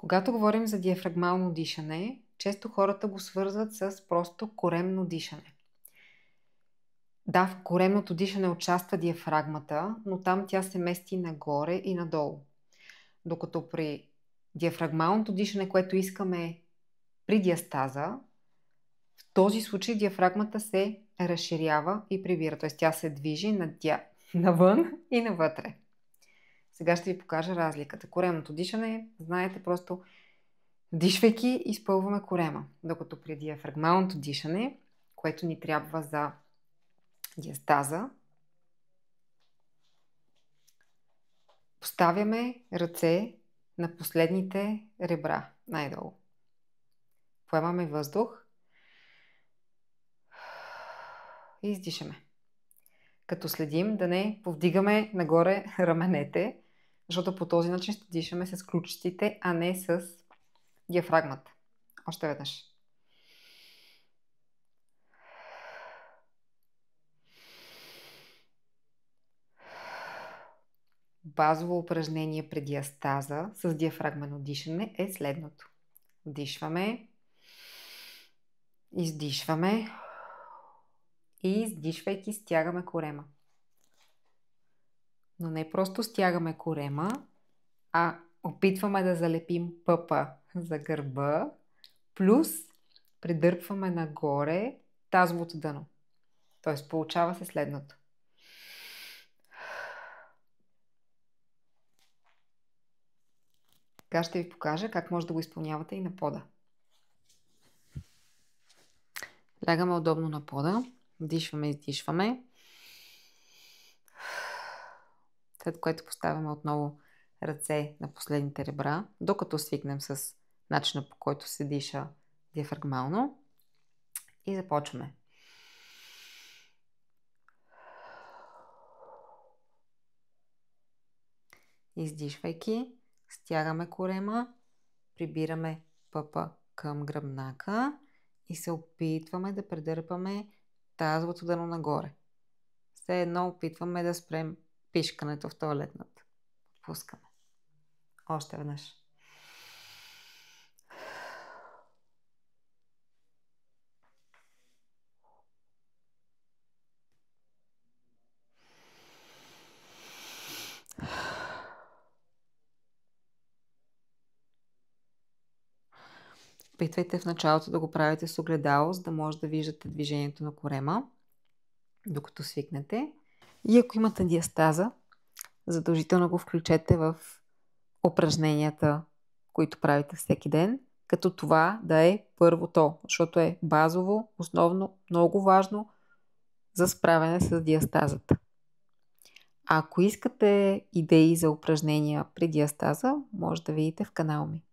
Когато говорим за диафрагмално дишане, често хората го свързват с просто коремно дишане. Да, в коремното дишане участва диафрагмата, но там тя се мести нагоре и надолу. Докато при диафрагмалното дишане, което искаме при диастаза, в този случай диафрагмата се разширява и прибира, т.е. тя се движи навън и навътре. Сега ще ви покажа разликата. Коремното дишане, знаете, просто дишвайки изпълваме корема, докато при диафрагмалното дишане, което ни трябва за диастаза, поставяме ръце на последните ребра, най-долу. Поемаме въздух и издишаме. Като следим да не повдигаме нагоре раменете, защото по този начин ще дишаме с ключиците, а не с диафрагмата. Още веднъж. Базово упражнение при диастаза с диафрагмено дишане е следното. Вдишваме, издишваме и издишвайки стягаме корема. Но не просто стягаме корема, а опитваме да залепим пъпа за гърба, плюс придърпваме нагоре тазовото дъно. Т.е. получава се следното. Сега ще ви покажа как може да го изпълнявате и на пода. Лягаме удобно на пода, вдишваме, издишваме. След което поставяме отново ръце на последните ребра, докато свикнем с начина, по който се диша диафрагмално. И започваме. Издишвайки, стягаме корема, прибираме пъпа към гръбнака и се опитваме да предърпаме тазовото дъно нагоре. Все едно опитваме да спрем пишкането в тоалетната. Отпускаме. Още веднъж. Опитвайте в началото да го правите с огледало, за да може да виждате движението на корема, докато свикнете. И ако имате диастаза, задължително го включете в упражненията, които правите всеки ден, като това да е първото, защото е базово, основно, много важно за справяне с диастазата. Ако искате идеи за упражнения при диастаза, може да видите в канала ми.